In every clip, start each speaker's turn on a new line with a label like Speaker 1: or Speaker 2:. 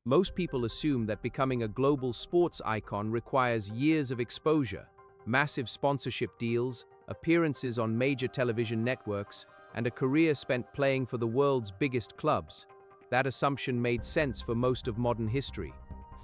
Speaker 1: Most people assume that becoming a global sports icon requires years of exposure, massive sponsorship deals, appearances on major television networks, and a career spent playing for the world's biggest clubs. That assumption made sense for most of modern history.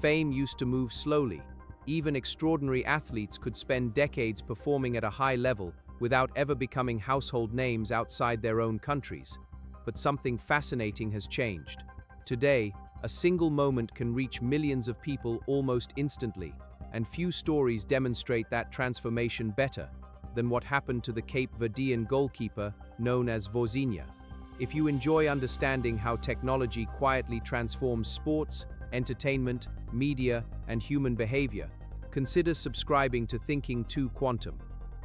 Speaker 1: Fame used to move slowly. Even extraordinary athletes could spend decades performing at a high level without ever becoming household names outside their own countries. But something fascinating has changed. Today, a single moment can reach millions of people almost instantly, and few stories demonstrate that transformation better than what happened to the Cape Verdean goalkeeper known as Vozinha. If you enjoy understanding how technology quietly transforms sports, entertainment, media, and human behavior, consider subscribing to Thinking 2 Quantum.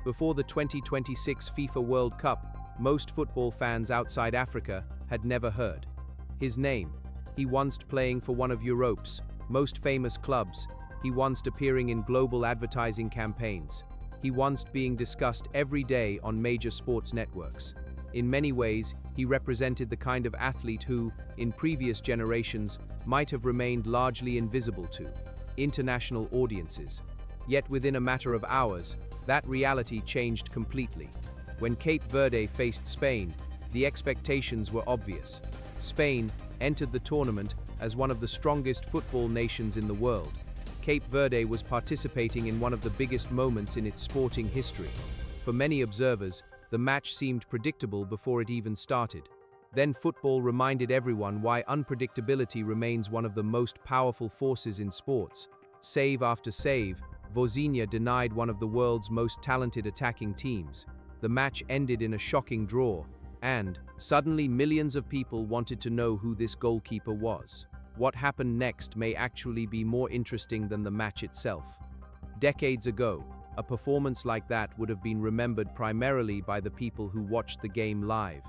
Speaker 1: Before the 2026 FIFA World Cup, most football fans outside Africa had never heard his name. He once playing for one of Europe's most famous clubs. He once appearing in global advertising campaigns. He once being discussed every day on major sports networks. In many ways, he represented the kind of athlete who, in previous generations, might have remained largely invisible to international audiences. Yet within a matter of hours, that reality changed completely. When Cape Verde faced Spain, the expectations were obvious. Spain entered the tournament as one of the strongest football nations in the world. Cape Verde was participating in one of the biggest moments in its sporting history. For many observers, the match seemed predictable before it even started. Then football reminded everyone why unpredictability remains one of the most powerful forces in sports. Save after save, Vozinha denied one of the world's most talented attacking teams. The match ended in a shocking draw, and suddenly millions of people wanted to know who this goalkeeper was. What happened next may actually be more interesting than the match itself. Decades ago, a performance like that would have been remembered primarily by the people who watched the game live.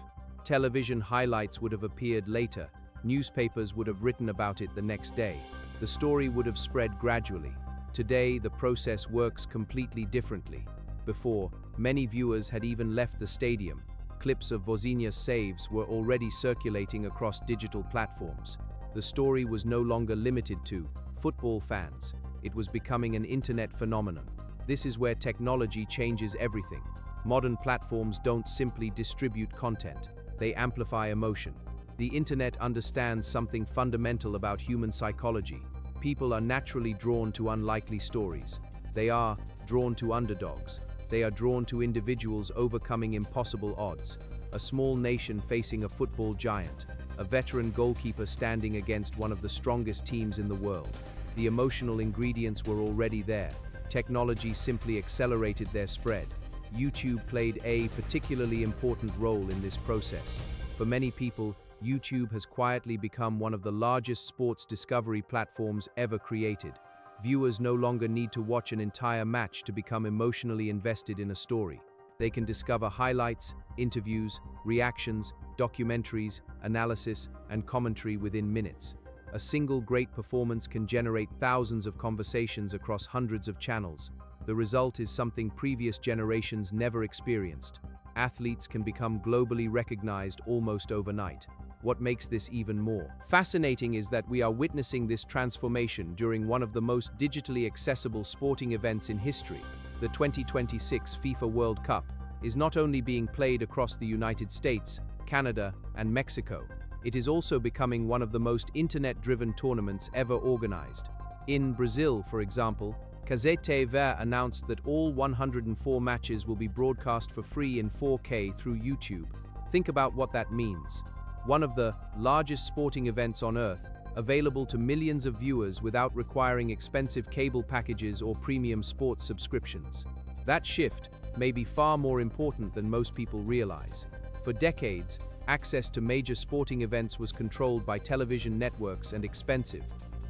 Speaker 1: Television highlights would have appeared later. Newspapers would have written about it the next day. The story would have spread gradually. Today, the process works completely differently. Before, many viewers had even left the stadium. Clips of Vozinha's saves were already circulating across digital platforms. The story was no longer limited to football fans. It was becoming an internet phenomenon. This is where technology changes everything. Modern platforms don't simply distribute content, they amplify emotion. The internet understands something fundamental about human psychology. People are naturally drawn to unlikely stories. They are drawn to underdogs. They are drawn to individuals overcoming impossible odds. A small nation facing a football giant. A veteran goalkeeper standing against one of the strongest teams in the world. The emotional ingredients were already there. Technology simply accelerated their spread. YouTube played a particularly important role in this process. For many people, YouTube has quietly become one of the largest sports discovery platforms ever created. Viewers no longer need to watch an entire match to become emotionally invested in a story. They can discover highlights, interviews, reactions, documentaries, analysis, and commentary within minutes. A single great performance can generate thousands of conversations across hundreds of channels. The result is something previous generations never experienced. Athletes can become globally recognized almost overnight. What makes this even more fascinating is that we are witnessing this transformation during one of the most digitally accessible sporting events in history. The 2026 FIFA World Cup is not only being played across the United States, Canada, and Mexico, it is also becoming one of the most internet-driven tournaments ever organized. In Brazil, for example, Cape Verde announced that all 104 matches will be broadcast for free in 4K through YouTube. Think about what that means. One of the largest sporting events on Earth, available to millions of viewers without requiring expensive cable packages or premium sports subscriptions. That shift may be far more important than most people realize. For decades, access to major sporting events was controlled by television networks and expensive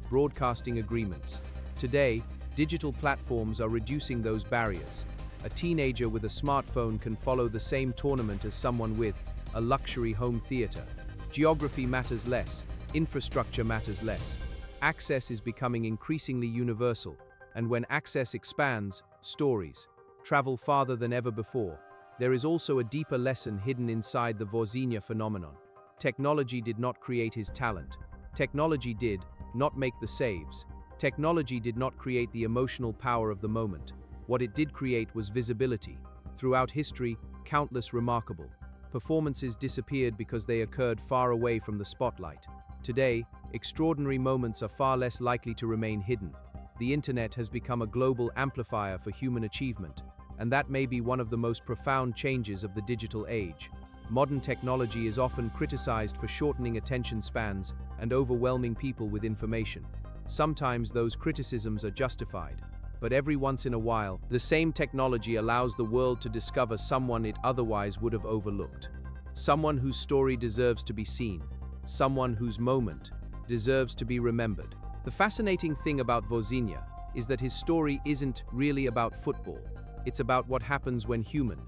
Speaker 1: broadcasting agreements. Today, digital platforms are reducing those barriers. A teenager with a smartphone can follow the same tournament as someone with a luxury home theater. Geography matters less, infrastructure matters less. Access is becoming increasingly universal, and when access expands, stories travel farther than ever before. There is also a deeper lesson hidden inside the Vozinha phenomenon. Technology did not create his talent. Technology did not make the saves. Technology did not create the emotional power of the moment. What it did create was visibility. Throughout history, countless remarkable performances disappeared because they occurred far away from the spotlight. Today, extraordinary moments are far less likely to remain hidden. The internet has become a global amplifier for human achievement, and that may be one of the most profound changes of the digital age. Modern technology is often criticized for shortening attention spans and overwhelming people with information. Sometimes those criticisms are justified, but every once in a while, the same technology allows the world to discover someone it otherwise would have overlooked. Someone whose story deserves to be seen. Someone whose moment deserves to be remembered. The fascinating thing about Vozinha is that his story isn't really about football. It's about what happens when human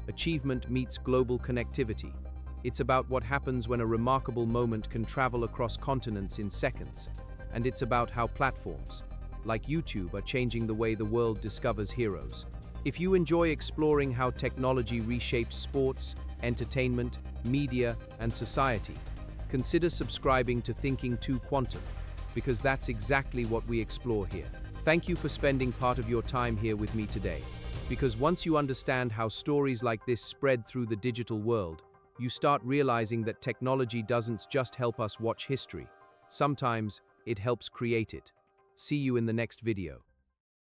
Speaker 1: achievement meets global connectivity. It's about what happens when a remarkable moment can travel across continents in seconds. And it's about how platforms, like YouTube, are changing the way the world discovers heroes. If you enjoy exploring how technology reshapes sports, entertainment, media, and society, consider subscribing to Thinking 2 Quantum, because that's exactly what we explore here. Thank you for spending part of your time here with me today, because once you understand how stories like this spread through the digital world, you start realizing that technology doesn't just help us watch history. Sometimes it helps create it. See you in the next video.